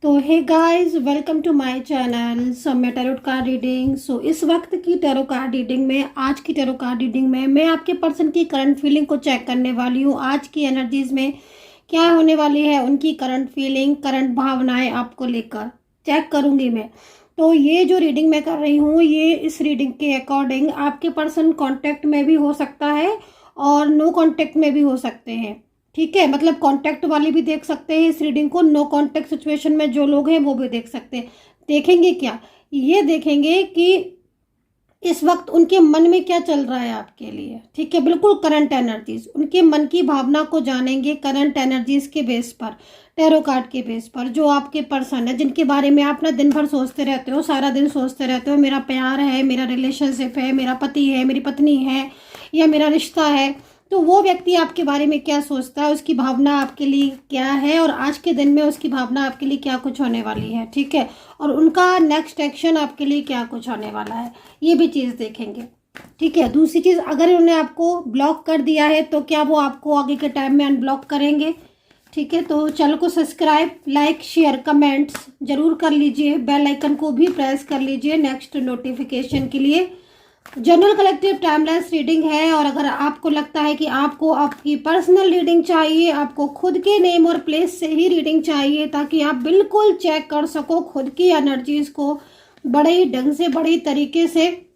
तो hey guys, welcome to my channel Samya tarot card reading. इस वक्त की टैरो कार्ड रीडिंग में, आज की टैरो कार्ड रीडिंग में मैं आपके पर्सन की करंट फीलिंग को चेक करने वाली हूँ। आज की एनर्जीज में क्या होने वाली है, उनकी करंट फीलिंग, करंट भावनाएं आपको लेकर चेक करूंगी मैं। तो ये जो रीडिंग मैं कर रही हूँ, ये इस रीडिंग के अकॉर्डिंग आपके पर्सन कांटेक्ट में भी हो सकता है और नो कांटेक्ट में भी हो सकते हैं। ठीक है, मतलब कांटेक्ट वाले भी देख सकते हैं इस रीडिंग को, नो कांटेक्ट सिचुएशन में जो लोग हैं वो भी देख सकते हैं। देखेंगे क्या, ये देखेंगे कि इस वक्त उनके मन में क्या चल रहा है आपके लिए। ठीक है, बिल्कुल करंट एनर्जीज, उनके मन की भावना को जानेंगे करंट एनर्जीज के बेस पर, टैरो कार्ड के बेस पर। जो आपके पर्सन है, जिनके बारे में आप ना दिन भर सोचते रहते हो, सारा दिन सोचते रहते हो, मेरा प्यार है, मेरा रिलेशनशिप है, मेरा पति है, मेरी पत्नी है, या मेरा रिश्ता है, तो वो व्यक्ति आपके बारे में क्या सोचता है, उसकी भावना आपके लिए क्या है, और आज के दिन में उसकी भावना आपके लिए क्या कुछ होने वाली है। ठीक है, और उनका नेक्स्ट एक्शन आपके लिए क्या कुछ होने वाला है, ये भी चीज़ देखेंगे। ठीक है, दूसरी चीज़, अगर उन्होंने आपको ब्लॉक कर दिया है तो क्या वो आपको आगे के टाइम में अनब्लॉक करेंगे। ठीक है, तो चैनल को सब्सक्राइब, लाइक, शेयर, कमेंट्स जरूर कर लीजिए, बेल आइकन को भी प्रेस कर लीजिए नेक्स्ट नोटिफिकेशन के लिए। जनरल कलेक्टिव टाइमलेस रीडिंग है, और अगर आपको लगता है कि आपको आपकी पर्सनल रीडिंग चाहिए, आपको खुद के नेम और प्लेस से ही रीडिंग चाहिए, ताकि आप बिल्कुल चेक कर सको खुद की एनर्जीज को, बड़े ही ढंग से, बड़े तरीके से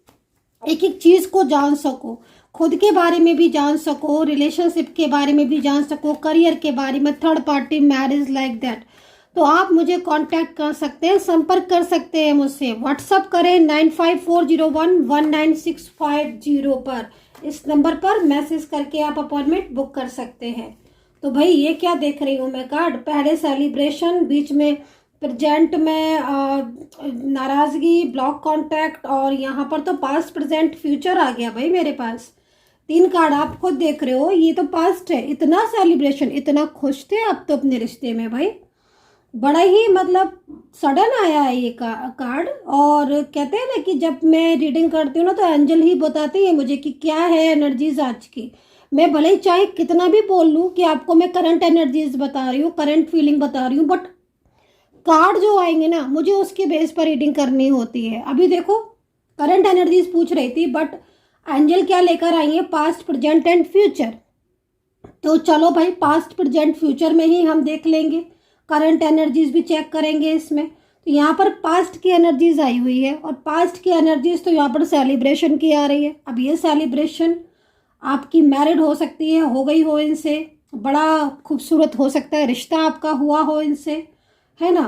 एक एक चीज़ को जान सको, खुद के बारे में भी जान सको, रिलेशनशिप के बारे में भी जान सको, करियर के बारे में, third party marriage like that, तो आप मुझे कांटेक्ट कर सकते हैं, संपर्क कर सकते हैं मुझसे। व्हाट्सअप करें 9540119650 पर, इस नंबर पर मैसेज करके आप अपॉइंटमेंट बुक कर सकते हैं। तो भाई ये क्या देख रही हूँ मैं कार्ड, पहले सेलिब्रेशन, बीच में प्रेजेंट में नाराजगी, ब्लॉक कांटेक्ट, और यहाँ पर तो पास्ट प्रेजेंट फ्यूचर आ गया भाई मेरे पास। 3 कार्ड आप खुद देख रहे हो, ये तो पास्ट है। इतना सेलिब्रेशन, इतना खुश थे आप तो अपने रिश्ते में भाई, बड़ा ही मतलब सडन आया है ये कार्ड। और कहते हैं ना कि जब मैं रीडिंग करती हूँ ना, तो एंजल ही बताती है मुझे कि क्या है एनर्जीज आज की। मैं भले ही चाहे कितना भी बोल लूँ कि आपको मैं करंट एनर्जीज बता रही हूँ, करंट फीलिंग बता रही हूँ, बट कार्ड जो आएंगे ना, मुझे उसके बेस पर रीडिंग करनी होती है। अभी देखो, करंट एनर्जीज पूछ रही थी, बट एंजल क्या लेकर आई है, पास्ट, प्रेजेंट एंड फ्यूचर। तो चलो भाई, पास्ट, प्रेजेंट, फ्यूचर में ही हम देख लेंगे, करंट एनर्जीज भी चेक करेंगे इसमें। तो यहाँ पर पास्ट की एनर्जीज आई हुई है, और पास्ट की एनर्जीज तो यहाँ पर सेलिब्रेशन की आ रही है। अब ये सेलिब्रेशन आपकी मैरिड हो सकती है, हो गई हो इनसे, बड़ा खूबसूरत हो सकता है रिश्ता आपका हुआ हो इनसे, है ना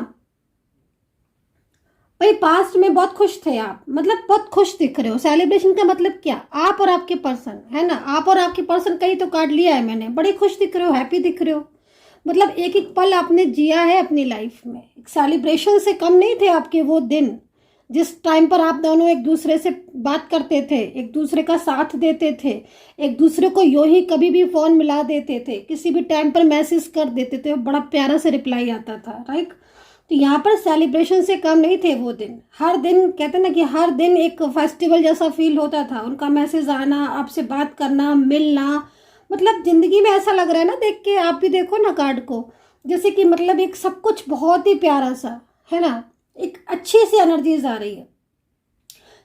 भाई। पास्ट में बहुत खुश थे आप, मतलब बहुत खुश दिख रहे हो। सेलिब्रेशन का मतलब क्या, आप और आपके पर्सन, है ना, आप और आपके पर्सन, कहीं तो कार्ड लिया है मैंने, बड़े खुश दिख रहे हो, हैप्पी दिख रहे हो, मतलब एक एक पल आपने जिया है अपनी लाइफ में। एक सेलिब्रेशन से कम नहीं थे आपके वो दिन, जिस टाइम पर आप दोनों एक दूसरे से बात करते थे, एक दूसरे का साथ देते थे, एक दूसरे को यूं ही कभी भी फोन मिला देते थे, किसी भी टाइम पर मैसेज कर देते थे, बड़ा प्यारा से रिप्लाई आता था, राइट। तो यहाँ पर सेलिब्रेशन से कम नहीं थे वो दिन। हर दिन, कहते ना कि हर दिन एक फेस्टिवल जैसा फील होता था, उनका मैसेज आना, आपसे बात करना, मिलना, मतलब जिंदगी में ऐसा लग रहा है ना देख के, आप भी देखो ना कार्ड को, जैसे कि मतलब एक सब कुछ बहुत ही प्यारा सा है ना, एक अच्छी सी एनर्जीज आ रही है।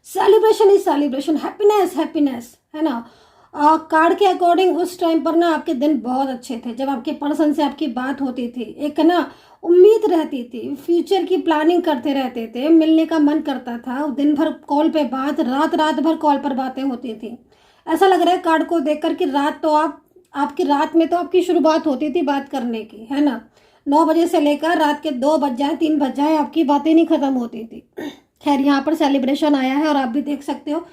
Celebration is celebration, happiness happiness, है ना। कार्ड के अकॉर्डिंग उस टाइम पर ना आपके दिन बहुत अच्छे थे, जब आपके पर्सन से आपकी बात होती थी, एक ना उम्मीद रहती थी, फ्यूचर की प्लानिंग करते रहते थे, मिलने का मन करता था, दिन भर कॉल पे बात, रात रात भर कॉल पर बातें होती थी। ऐसा लग रहा है कार्ड को देखकर कि रात तो आपकी रात में तो आपकी शुरुआत होती थी बात करने की, है ना। 9 बजे से लेकर रात के 2 बज जाए, 3 बज जाए, आपकी बातें नहीं खत्म होती थी। खैर, यहाँ पर सेलिब्रेशन आया है, और आप भी देख सकते हो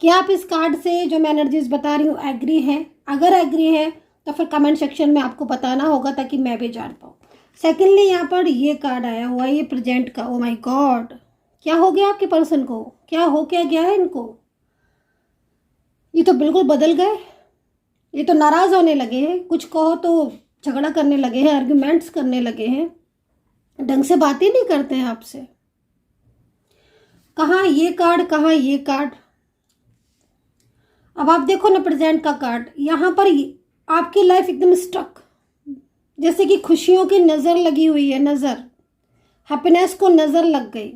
कि आप इस कार्ड से जो मैं एनर्जीज बता रही हूँ एग्री है। अगर एग्री है तो फिर कमेंट सेक्शन में आपको बताना होगा, ताकि मैं भी जान पाऊँ। सेकेंडली, यहाँ पर ये कार्ड आया हुआ है, ये प्रेजेंट का। ओ माय गॉड, क्या हो गया आपके पर्सन को, क्या हो क्या गया है इनको, ये तो बिल्कुल बदल गए, ये तो नाराज होने लगे हैं, कुछ कहो तो झगड़ा करने लगे हैं, आर्ग्यूमेंट्स करने लगे हैं, ढंग से बात ही नहीं करते हैं आपसे। कहाँ ये कार्ड, कहाँ ये कार्ड। अब आप देखो ना प्रेजेंट का कार्ड, यहाँ पर आपकी लाइफ एकदम स्टक, जैसे कि खुशियों की नज़र लगी हुई है, नज़र, हैप्पीनेस को नज़र लग गई,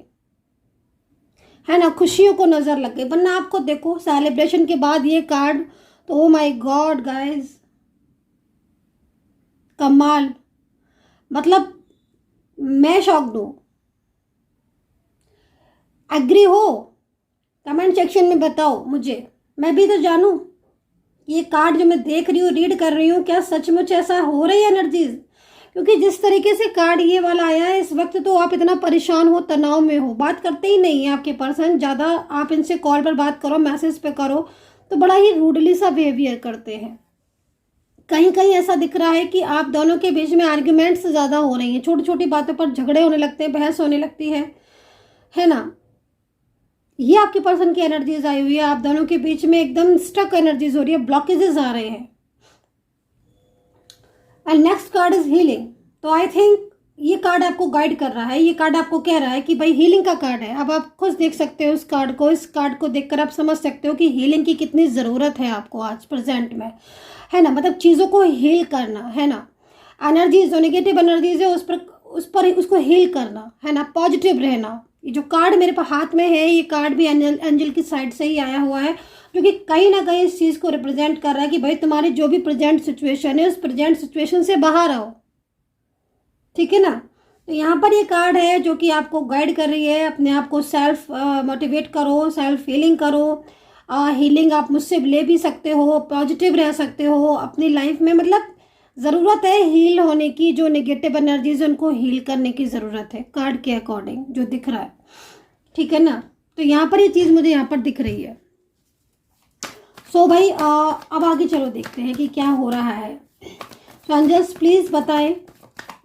है ना, खुशियों को नज़र लग गई। वरना आपको देखो सेलिब्रेशन के बाद ये कार्ड, तो ओ माय गॉड गाइस, कमाल, मतलब मैं शॉक्ड हूँ। एग्री हो? कमेंट सेक्शन में बताओ मुझे, मैं भी तो जानूं ये कार्ड जो मैं देख रही हूँ, रीड कर रही हूँ, क्या सचमुच ऐसा हो रही है एनर्जीज? क्योंकि जिस तरीके से कार्ड ये वाला आया है, इस वक्त तो आप इतना परेशान हो, तनाव में हो, बात करते ही नहीं है आपके पर्सन ज़्यादा। आप इनसे कॉल पर बात करो, मैसेज पे करो तो बड़ा ही रूडली सा बिहेवियर करते हैं। कहीं कहीं ऐसा दिख रहा है कि आप दोनों के बीच में आर्ग्यूमेंट्स ज़्यादा हो रही हैं, छोटी छोटी बातों पर झगड़े होने लगते हैं, बहस होने लगती है ना। ये आपके पर्सन की एनर्जीज आई हुई है, आप दोनों के बीच में एकदम स्टक एनर्जीज हो रही है, ब्लॉकेजेस आ रहे हैं। And next card is healing. तो आई थिंक ये कार्ड आपको गाइड कर रहा है, ये कार्ड आपको कह रहा है कि भाई हीलिंग का कार्ड है। अब आप खुद देख सकते हो इस कार्ड को, इस कार्ड को देखकर आप समझ सकते हो कि हीलिंग की कितनी ज़रूरत है आपको आज प्रेजेंट में, है ना। मतलब चीज़ों को हील करना, है ना। एनर्जीज जो नेगेटिव एनर्जीज है उस पर उसको हील करना, है ना, पॉजिटिव रहना। ये जो कार्ड मेरे पास हाथ में है, ये कार्ड भी एंजल की साइड से ही आया हुआ है, जो कि कहीं ना कहीं इस चीज़ को रिप्रेजेंट कर रहा है कि भाई तुम्हारी जो भी प्रेजेंट सिचुएशन है, उस प्रेजेंट सिचुएशन से बाहर आओ, ठीक है ना। तो यहाँ पर ये कार्ड है जो कि आपको गाइड कर रही है, अपने आप को सेल्फ मोटिवेट करो, सेल्फ हीलिंग करो। हीलिंग आप मुझसे ले भी सकते हो, पॉजिटिव रह सकते हो अपनी लाइफ में। मतलब ज़रूरत है हील होने की, जो नेगेटिव एनर्जीज उनको हील करने की ज़रूरत है कार्ड के अकॉर्डिंग जो दिख रहा है, ठीक है ना। तो यहाँ पर ये चीज़ मुझे यहाँ पर दिख रही है। सो भाई अब आगे चलो देखते हैं कि क्या हो रहा है। तो एंजल्स प्लीज़ बताएं,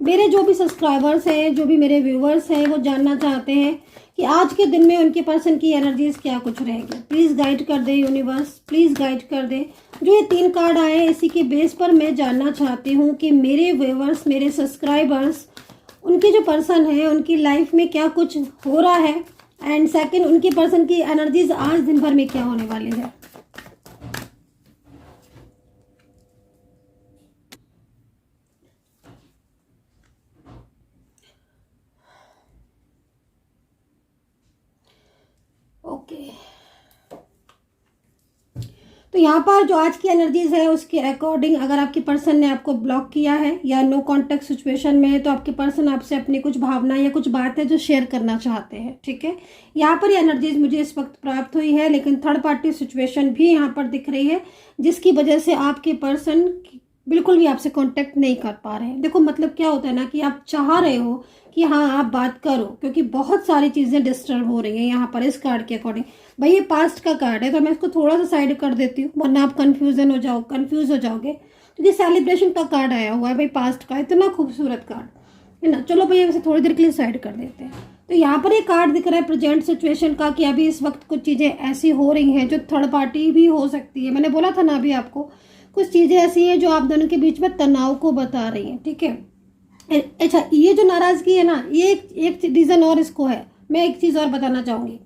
मेरे जो भी सब्सक्राइबर्स हैं, जो भी मेरे व्यूवर्स हैं, वो जानना चाहते हैं कि आज के दिन में उनके पर्सन की एनर्जीज क्या कुछ रहेगी। प्लीज़ गाइड कर दे यूनिवर्स, प्लीज़ गाइड कर दे। जो ये 3 कार्ड आए हैं, इसी के बेस पर मैं जानना चाहती हूँ कि मेरे व्यूवर्स, मेरे सब्सक्राइबर्स, उनके जो पर्सन है उनकी लाइफ में क्या कुछ हो रहा है। एंड सेकंड, उनके पर्सन की एनर्जीज आज दिन भर में क्या होने वाली है। ओके, तो यहाँ पर जो आज की एनर्जीज है उसके अकॉर्डिंग, अगर आपके पर्सन ने आपको ब्लॉक किया है या नो कांटेक्ट सिचुएशन में है, तो आपके पर्सन आपसे अपनी कुछ भावना या कुछ बात है जो शेयर करना चाहते हैं, ठीक है। यहाँ पर ये एनर्जीज मुझे इस वक्त प्राप्त हुई है, लेकिन थर्ड पार्टी सिचुएशन भी यहाँ पर दिख रही है, जिसकी वजह से आपके पर्सन बिल्कुल भी आपसे कांटेक्ट नहीं कर पा रहे हैं। देखो मतलब क्या होता है ना कि आप चाह रहे हो कि हाँ आप बात करो, क्योंकि बहुत सारी चीज़ें डिस्टर्ब हो रही हैं यहाँ पर इस कार्ड के अकॉर्डिंग। भाई ये पास्ट का कार्ड है, तो मैं इसको थोड़ा सा साइड कर देती हूँ, वरना आप कंफ्यूज हो जाओगे, क्योंकि सेलिब्रेशन का कार्ड आया हुआ है भाई, पास्ट का इतना खूबसूरत कार्ड, है ना। चलो भाई इसे थोड़ी देर के लिए साइड कर देते हैं। तो यहाँ पर ये कार्ड दिख रहा है प्रेजेंट सिचुएशन का, कि अभी इस वक्त कुछ चीज़ें ऐसी हो रही हैं जो थर्ड पार्टी भी हो सकती है। मैंने बोला था ना अभी आपको, कुछ चीज़ें ऐसी हैं जो आप दोनों के बीच में तनाव को बता रही हैं, ठीक है। अच्छा, ये जो नाराज़गी है ना, ये एक रीज़न और इसको है। मैं एक चीज़ और बताना चाहूँगी,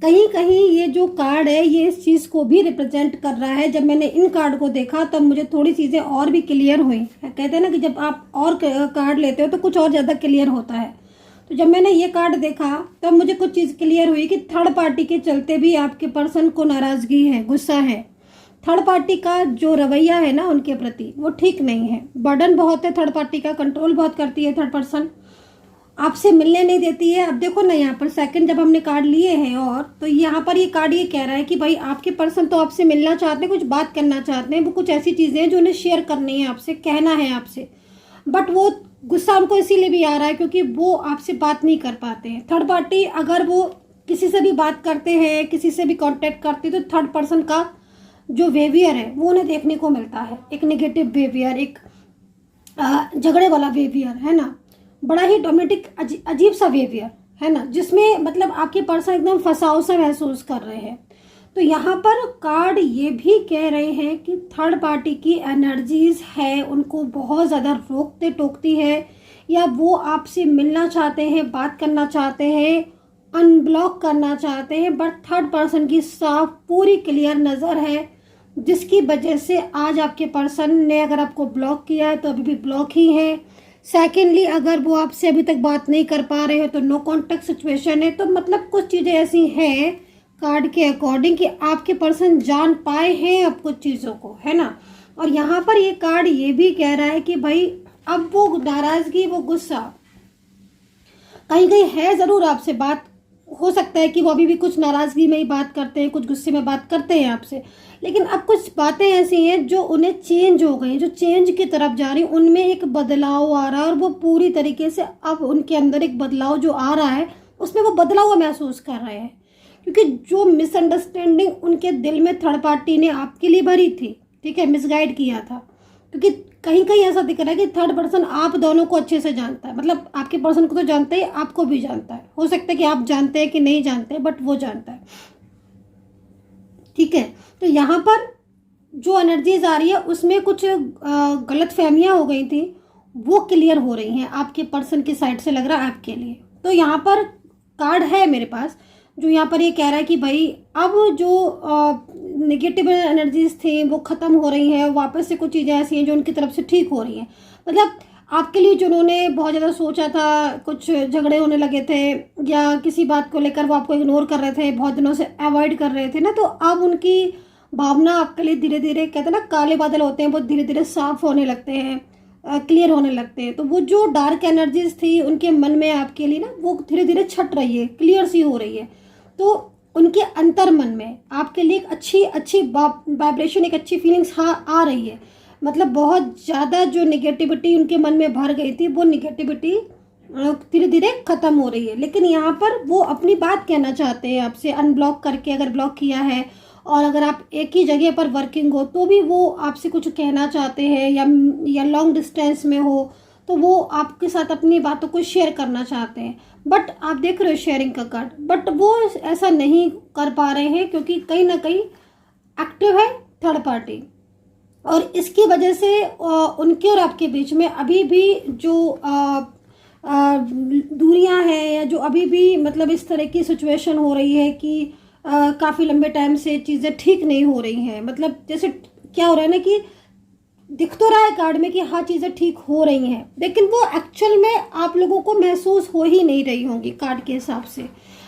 कहीं कहीं ये जो कार्ड है ये इस चीज़ को भी रिप्रेजेंट कर रहा है। जब मैंने इन कार्ड को देखा तब मुझे थोड़ी चीज़ें और भी क्लियर हुई। कहते हैं ना कि जब आप और कार्ड लेते हो तो कुछ और ज़्यादा क्लियर होता है। तो जब मैंने ये कार्ड देखा तब मुझे कुछ चीज़ क्लियर हुई कि थर्ड पार्टी के चलते भी आपके पर्सन को नाराज़गी है, गुस्सा है। थर्ड पार्टी का जो रवैया है ना उनके प्रति, वो ठीक नहीं है। बर्डन बहुत है थर्ड पार्टी का, कंट्रोल बहुत करती है थर्ड पर्सन, आपसे मिलने नहीं देती है। अब देखो ना यहाँ पर सेकंड जब हमने कार्ड लिए हैं, और तो यहाँ पर ये कार्ड ये कह रहा है कि भाई आपके पर्सन तो आपसे मिलना चाहते हैं, कुछ बात करना चाहते हैं, वो कुछ ऐसी चीज़ें हैं जो उन्हें शेयर करनी है आपसे, कहना है आपसे, बट वो गुस्सा उनको इसीलिए भी आ रहा है क्योंकि वो आपसे बात नहीं कर पाते हैं। थर्ड पार्टी अगर वो किसी से भी बात करते हैं, किसी से भी कॉन्टेक्ट करते हैं, तो थर्ड पर्सन का जो बिहेवियर है वो उन्हें देखने को मिलता है, एक नेगेटिव बिहेवियर, एक झगड़े वाला बिहेवियर, है ना, बड़ा ही डोमेटिक अजीब सा बिहेवियर, है ना, जिसमें मतलब आपके पर्सन एकदम फंसाव सा महसूस कर रहे हैं। तो यहाँ पर कार्ड ये भी कह रहे हैं कि थर्ड पार्टी की एनर्जीज है उनको बहुत ज़्यादा रोकते टोकती है, या वो आपसे मिलना चाहते हैं, बात करना चाहते हैं, अनब्लॉक करना चाहते हैं, बट थर्ड पर्सन की साफ पूरी क्लियर नज़र है, जिसकी वजह से आज आपके पर्सन ने अगर आपको ब्लॉक किया है तो अभी भी ब्लॉक ही है। सेकेंडली, अगर वो आपसे अभी तक बात नहीं कर पा रहे हो तो नो कॉन्टेक्ट सिचुएशन है। तो मतलब कुछ चीज़ें ऐसी हैं कार्ड के अकॉर्डिंग कि आपके पर्सन जान पाए हैं अब कुछ चीज़ों को, है ना। और यहाँ पर ये कार्ड ये भी कह रहा है कि भाई अब वो नाराज़गी, वो गुस्सा कहीं कहीं है ज़रूर आपसे। बात हो सकता है कि वो अभी भी कुछ नाराज़गी में ही बात करते हैं, कुछ गुस्से में बात करते हैं आपसे, लेकिन अब कुछ बातें ऐसी हैं जो उन्हें चेंज हो गई, जो चेंज की तरफ जा रही, उनमें एक बदलाव आ रहा है और वो पूरी तरीके से अब उनके अंदर एक बदलाव जो आ रहा है उसमें वो बदलाव हुआ महसूस कर रहे हैं। क्योंकि जो मिसअंडरस्टैंडिंग उनके दिल में थर्ड पार्टी ने आपके लिए भरी थी, ठीक है, मिसगाइड किया था, क्योंकि कहीं कहीं ऐसा दिख रहा है कि थर्ड पर्सन आप दोनों को अच्छे से जानता है। मतलब आपके पर्सन को तो जानता ही, आपको भी जानता है। हो सकता है कि आप जानते हैं कि नहीं जानते, बट वो जानता है, ठीक है। तो यहाँ पर जो एनर्जीज आ रही है उसमें कुछ गलत फहमियाँ हो गई थी, वो क्लियर हो रही हैं आपके पर्सन की साइड से, लग रहा है आपके लिए। तो यहाँ पर कार्ड है मेरे पास जो यहाँ पर ये कह रहा है कि भाई अब जो नेगेटिव एनर्जीज थी वो ख़त्म हो रही हैं, वापस से कुछ चीज़ें ऐसी हैं जो उनकी तरफ से ठीक हो रही हैं। मतलब आपके लिए जो उन्होंने बहुत ज़्यादा सोचा था, कुछ झगड़े होने लगे थे या किसी बात को लेकर वो आपको इग्नोर कर रहे थे, बहुत दिनों से अवॉइड कर रहे थे ना, तो अब उनकी भावना आपके लिए धीरे धीरे, कहते हैं ना काले बादल होते हैं, वो धीरे धीरे साफ होने लगते हैं, क्लियर होने लगते हैं। तो वो जो डार्क एनर्जीज थी उनके मन में आपके लिए ना, वो धीरे धीरे छट रही है, क्लियर सी हो रही है। तो उनके अंतर मन में आपके लिए एक अच्छी वाइब्रेशन, एक अच्छी फीलिंग्स हाँ आ रही है। मतलब बहुत ज़्यादा जो निगेटिविटी उनके मन में भर गई थी, वो निगेटिविटी धीरे धीरे ख़त्म हो रही है। लेकिन यहाँ पर वो अपनी बात कहना चाहते हैं आपसे, अनब्लॉक करके, अगर ब्लॉक किया है और अगर आप एक ही जगह पर वर्किंग हो तो भी वो आपसे कुछ कहना चाहते हैं, या लॉन्ग डिस्टेंस में हो तो वो आपके साथ अपनी बातों को शेयर करना चाहते हैं। बट आप देख रहे हो शेयरिंग का कार्ड, बट वो ऐसा नहीं कर पा रहे हैं क्योंकि कहीं ना कहीं एक्टिव है थर्ड पार्टी, और इसकी वजह से उनके और आपके बीच में अभी भी जो दूरियां हैं, या जो अभी भी मतलब इस तरह की सिचुएशन हो रही है कि काफ़ी लंबे टाइम से चीज़ें ठीक नहीं हो रही हैं। मतलब जैसे क्या हो रहा है ना कि दिख तो रहा है कार्ड में कि हाँ चीज़ें ठीक हो रही हैं, लेकिन वो एक्चुअल में आप लोगों को महसूस हो ही नहीं रही होंगी कार्ड के हिसाब से।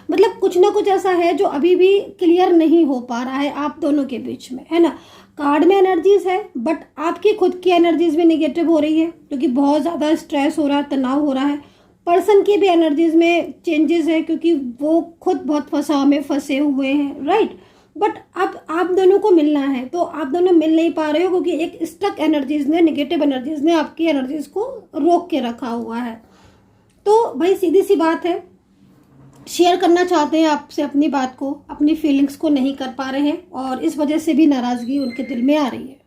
मतलब कुछ ना कुछ ऐसा है जो अभी भी क्लियर नहीं हो पा रहा है आप दोनों के बीच में, है ना। कार्ड में एनर्जीज है बट आपकी खुद की एनर्जीज भी निगेटिव हो रही है क्योंकि बहुत ज़्यादा स्ट्रेस हो रहा है, तनाव हो रहा है। पर्सन की भी एनर्जीज में चेंजेस है क्योंकि वो खुद बहुत फंसाव में फंसे हुए हैं, राइट। बट अब आप दोनों को मिलना है तो आप दोनों मिल नहीं पा रहे हो क्योंकि एक स्टक एनर्जीज ने, निगेटिव एनर्जीज ने आपकी एनर्जीज को रोक के रखा हुआ है। तो भाई सीधी सी बात है, शेयर करना चाहते हैं आपसे अपनी बात को, अपनी फीलिंग्स को नहीं कर पा रहे हैं और इस वजह से भी नाराज़गी उनके दिल में आ रही है,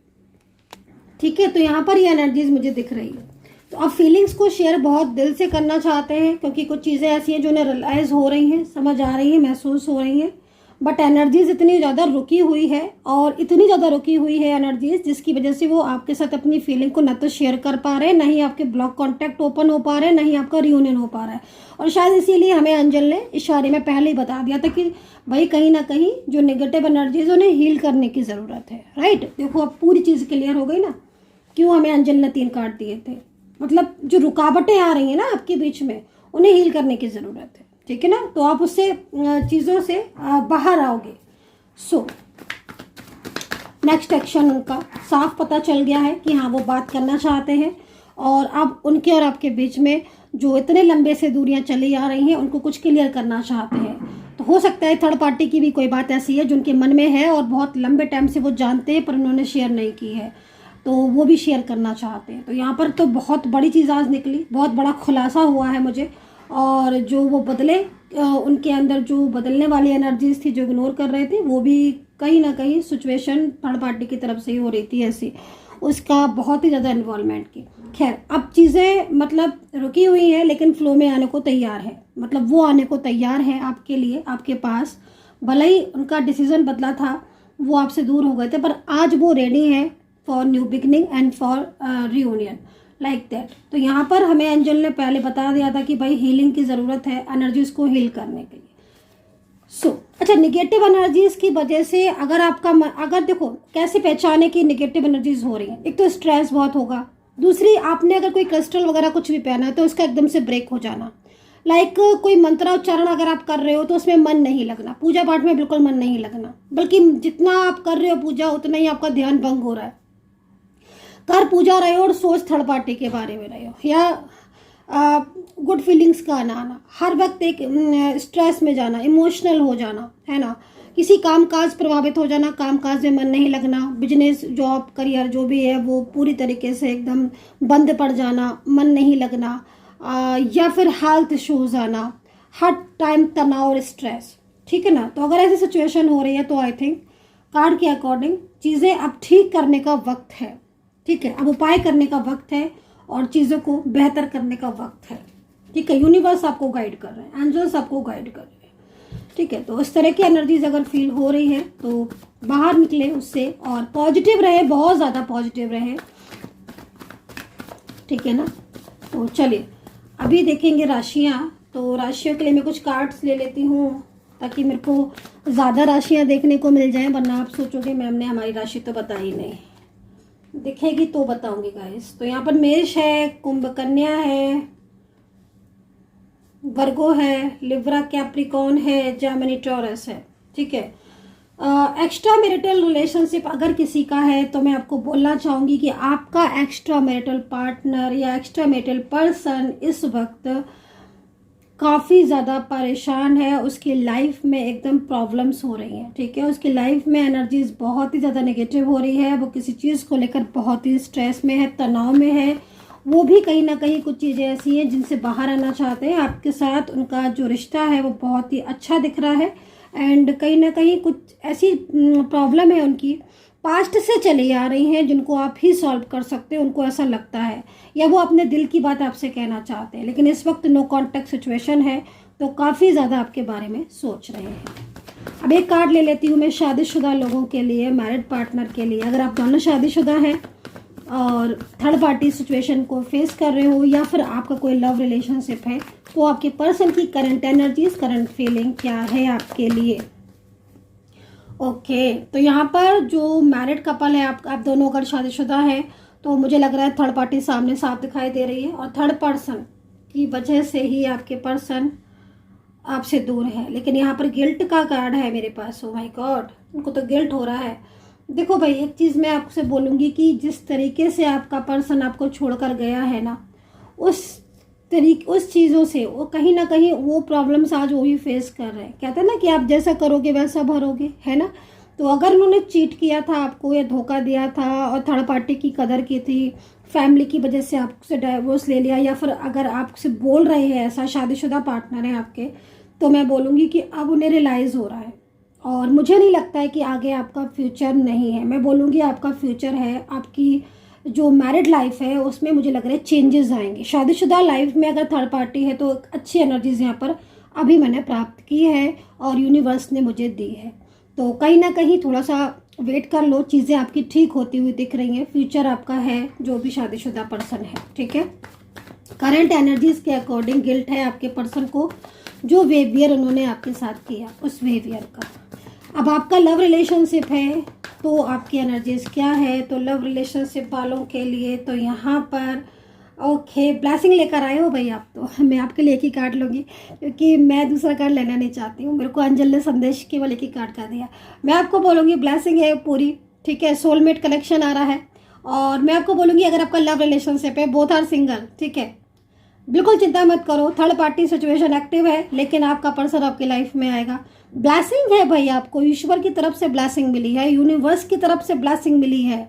ठीक है। तो यहाँ पर ये एनर्जीज मुझे दिख रही है। तो आप फीलिंग्स को शेयर बहुत दिल से करना चाहते हैं क्योंकि कुछ चीज़ें ऐसी हैं जो उन्हें रियलाइज़ हो रही हैं, समझ आ रही हैं, महसूस हो रही हैं। बट एनर्जीज इतनी ज़्यादा रुकी हुई है, और इतनी ज़्यादा रुकी हुई है एनर्जीज जिसकी वजह से वो आपके साथ अपनी फीलिंग को न तो शेयर कर पा रहे हैं, ना ही आपके ब्लॉक कॉन्टैक्ट ओपन हो पा रहे हैं, ना ही आपका रियूनियन हो पा रहा है। और शायद इसीलिए हमें अंजल ने इशारे में पहले ही बता दिया था कि भाई कहीं ना कहीं जो नेगेटिव एनर्जीज उन्हें हील करने की ज़रूरत है, राइट। देखो अब पूरी चीज़ क्लियर हो गई ना, क्यों हमें अंजल ने 3 कार्ड दिए थे। मतलब जो रुकावटें आ रही हैं ना आपके बीच में, उन्हें हील करने की ज़रूरत है, ठीक है ना। तो आप उससे चीज़ों से बाहर आओगे। सो नेक्स्ट एक्शन उनका साफ पता चल गया है कि हाँ वो बात करना चाहते हैं, और अब उनके और आपके बीच में जो इतने लंबे से दूरियां चली आ रही हैं उनको कुछ क्लियर करना चाहते हैं। तो हो सकता है थर्ड पार्टी की भी कोई बात ऐसी है जो उनके मन में है और बहुत लंबे टाइम से वो जानते हैं पर उन्होंने शेयर नहीं की है, तो वो भी शेयर करना चाहते हैं। तो यहाँ पर तो बहुत बड़ी चीज़ आज निकली, बहुत बड़ा खुलासा हुआ है मुझे। और जो वो बदले, उनके अंदर जो बदलने वाली एनर्जीज थी जो इग्नोर कर रहे थे, वो भी कहीं ना कहीं सिचुएशन थर्ड पार्टी की तरफ से ही हो रही थी ऐसी, उसका बहुत ही ज़्यादा इन्वॉल्वमेंट की। खैर अब चीज़ें मतलब रुकी हुई हैं लेकिन फ्लो में आने को तैयार है। मतलब वो आने को तैयार है आपके लिए, आपके पास। भले ही उनका डिसीज़न बदला था, वो आपसे दूर हो गए थे, पर आज वो रेडी है for new beginning and for reunion like that. तो यहाँ पर हमें एंजल ने पहले बता दिया था कि भाई हीलिंग की ज़रूरत है, एनर्जीज को हील करने के लिए। अच्छा, निगेटिव एनर्जीज की वजह से अगर आपका अगर देखो कैसे पहचाने की निगेटिव एनर्जीज हो रही हैं। एक तो स्ट्रेस बहुत होगा, दूसरी, आपने अगर कोई क्रिस्टल वगैरह कुछ भी पहना है तो उसका एकदम से ब्रेक हो जाना। लाइक कोई मंत्रोच्चारण अगर आप कर रहे हो तो उसमें मन नहीं लगना, पूजा पाठ में बिल्कुल मन नहीं लगना, बल्कि जितना आप कर रहे हो पूजा उतना ही आपका ध्यान भंग हो रहा है। कर पूजा रहे हो और सोच थर्ड पार्टी के बारे में रहे हो, या गुड फीलिंग्स का आना, हर वक्त एक स्ट्रेस में जाना, इमोशनल हो जाना, है ना, किसी कामकाज प्रभावित हो जाना, कामकाज में मन नहीं लगना, बिजनेस जॉब करियर जो भी है वो पूरी तरीके से एकदम बंद पड़ जाना, मन नहीं लगना, या फिर हेल्थ इश्यूज आना, हर टाइम तनाव और स्ट्रेस। ठीक है ना। तो अगर ऐसी सिचुएशन हो रही है तो आई थिंक कार्ड के अकॉर्डिंग चीज़ें अब ठीक करने का वक्त है। ठीक है, अब उपाय करने का वक्त है और चीज़ों को बेहतर करने का वक्त है। ठीक है, यूनिवर्स आपको गाइड कर रहे हैं, एंजल्स आपको गाइड कर रहे हैं। ठीक है, तो इस तरह की एनर्जीज अगर फील हो रही है तो बाहर निकले उससे और पॉजिटिव रहे, बहुत ज़्यादा पॉजिटिव रहे। ठीक है ना। तो चलिए अभी देखेंगे राशियाँ। तो राशियों के लिए मैं कुछ कार्ड्स ले लेती हूँ ताकि मेरे को ज़्यादा राशियाँ देखने को मिल जाएं, वरना आप सोचोगे मैम ने हमारी राशि तो बताई नहीं। दिखेगी तो बताऊंगी गाइस। तो यहाँ पर मेष है, कुंभ कन्या है, वर्गो है, लिब्रा कैप्रिकॉन है, जेमिनी टॉरस है। ठीक है। एक्स्ट्रा मैरिटल रिलेशनशिप अगर किसी का है तो मैं आपको बोलना चाहूँगी कि आपका एक्स्ट्रा मैरिटल पार्टनर या एक्स्ट्रा मैरिटल पर्सन इस वक्त काफ़ी ज़्यादा परेशान है, उसकी लाइफ में एकदम प्रॉब्लम्स हो रही हैं। ठीक है, उसकी लाइफ में एनर्जीज बहुत ही ज़्यादा नेगेटिव हो रही है, वो किसी चीज़ को लेकर बहुत ही स्ट्रेस में है, तनाव में है। वो भी कहीं ना कहीं कुछ चीज़ें ऐसी हैं जिनसे बाहर आना चाहते हैं। आपके साथ उनका जो रिश्ता है वो बहुत ही अच्छा दिख रहा है, एंड कहीं ना कहीं कुछ ऐसी प्रॉब्लम है उनकी पास्ट से चली आ रही हैं जिनको आप ही सॉल्व कर सकते हो, उनको ऐसा लगता है, या वो अपने दिल की बात आपसे कहना चाहते हैं, लेकिन इस वक्त नो कॉन्टेक्ट सिचुएशन है तो काफ़ी ज़्यादा आपके बारे में सोच रहे हैं। अब एक कार्ड ले लेती हूँ मैं शादीशुदा लोगों के लिए, मैरिड पार्टनर के लिए। अगर आप दोनों शादीशुदा हैं और थर्ड पार्टी सिचुएशन को फेस कर रहे हो, या फिर आपका कोई लव रिलेशनशिप है, तो आपके पर्सन की करंट एनर्जीज, करंट फीलिंग क्या है आपके लिए। ओके, तो यहाँ पर जो मैरिड कपल है, आप दोनों अगर शादीशुदा है तो मुझे लग रहा है थर्ड पार्टी सामने साफ दिखाई दे रही है, और थर्ड पर्सन की वजह से ही आपके पर्सन आपसे दूर है। लेकिन यहाँ पर गिल्ट का कार्ड है मेरे पास। ओ माय गॉड, उनको तो गिल्ट हो रहा है। देखो भाई, एक चीज़ मैं आपसे बोलूँगी कि जिस तरीके से आपका पर्सन आपको छोड़कर गया है ना, उस चीज़ों से वो कहीं ना कहीं वो प्रॉब्लम्स आज वो भी फेस कर रहे हैं। कहते हैं ना कि आप जैसा करोगे वैसा भरोगे, है ना। तो अगर उन्होंने चीट किया था आपको या धोखा दिया था और थर्ड पार्टी की कदर की थी, फैमिली की वजह से आपसे डाइवोर्स ले लिया, या फिर अगर आपसे बोल रहे हैं ऐसा, शादीशुदा पार्टनर है आपके, तो मैं बोलूँगी कि अब उन्हें रियलाइज़ हो रहा है, और मुझे नहीं लगता है कि आगे आपका फ्यूचर नहीं है। मैं बोलूँगी आपका फ्यूचर है। आपकी जो मैरिड लाइफ है उसमें मुझे लग रहा है चेंजेस आएंगे। शादीशुदा लाइफ में अगर थर्ड पार्टी है तो अच्छी एनर्जीज यहाँ पर अभी मैंने प्राप्त की है और यूनिवर्स ने मुझे दी है। तो कहीं ना कहीं थोड़ा सा वेट कर लो, चीज़ें आपकी ठीक होती हुई दिख रही हैं। फ्यूचर आपका है जो भी शादीशुदा पर्सन है। ठीक है, करंट एनर्जीज के अकॉर्डिंग गिल्ट है आपके पर्सन को, जो बिहेवियर उन्होंने आपके साथ किया उस बिहेवियर का। अब आपका लव रिलेशनशिप है तो आपकी एनर्जीज क्या है। तो लव रिलेशनशिप वालों के लिए तो यहाँ पर ओके, ब्लेसिंग लेकर आए हो भाई आप। तो मैं आपके लिए एक ही कार्ड लूँगी क्योंकि मैं दूसरा कार्ड लेना नहीं चाहती हूँ। मेरे को अंजल ने संदेश केवल एक ही कार्ड का दिया। मैं आपको बोलूँगी ब्लेसिंग है पूरी। ठीक है, सोलमेट कनेक्शन आ रहा है, और मैं आपको बोलूँगी अगर आपका लव रिलेशनशिप है, बोथ आर सिंगल, ठीक है, बिल्कुल चिंता मत करो। थर्ड पार्टी सिचुएशन एक्टिव है लेकिन आपका पर्सन आपकी लाइफ में आएगा। ब्लेसिंग है भाई, आपको ईश्वर की तरफ से ब्लेसिंग मिली है, यूनिवर्स की तरफ से ब्लेसिंग मिली है।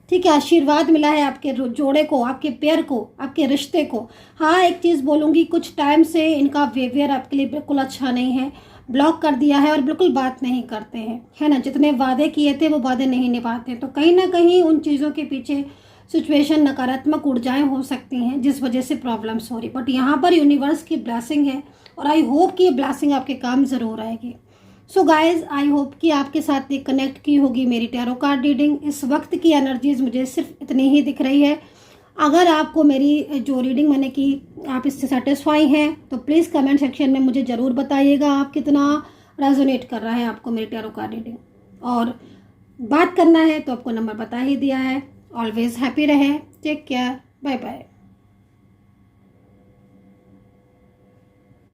ठीक है, आशीर्वाद मिला है आपके जोड़े को, आपके पेयर को, आपके रिश्ते को। हाँ, एक चीज़ बोलूँगी, कुछ टाइम से इनका बिहेवियर आपके लिए बिल्कुल अच्छा नहीं है, ब्लॉक कर दिया है और बिल्कुल बात नहीं करते हैं, है ना। जितने वादे किए थे वो वादे नहीं निभाते। तो कहीं ना कहीं उन चीज़ों के पीछे सिचुएशन नकारात्मक ऊर्जाएं हो सकती हैं जिस वजह से प्रॉब्लम्स हो रही। बट यहाँ पर यूनिवर्स की ब्लेसिंग है और आई होप कि ये ब्लेसिंग आपके काम ज़रूर आएगी। सो गाइज, आई होप कि आपके साथ ये कनेक्ट की होगी मेरी टैरो कार्ड रीडिंग। इस वक्त की एनर्जीज मुझे सिर्फ इतनी ही दिख रही है। अगर आपको मेरी जो रीडिंग मैंने की आप इससे सेटिस्फाई हैं तो प्लीज़ कमेंट सेक्शन में मुझे ज़रूर बताइएगा आप कितना रेजोनेट कर रहा है आपको मेरी टैरो कार्ड रीडिंग। और बात करना है तो आपको नंबर बता ही दिया है। ऑलवेज हैप्पी रहे। Take care, bye bye.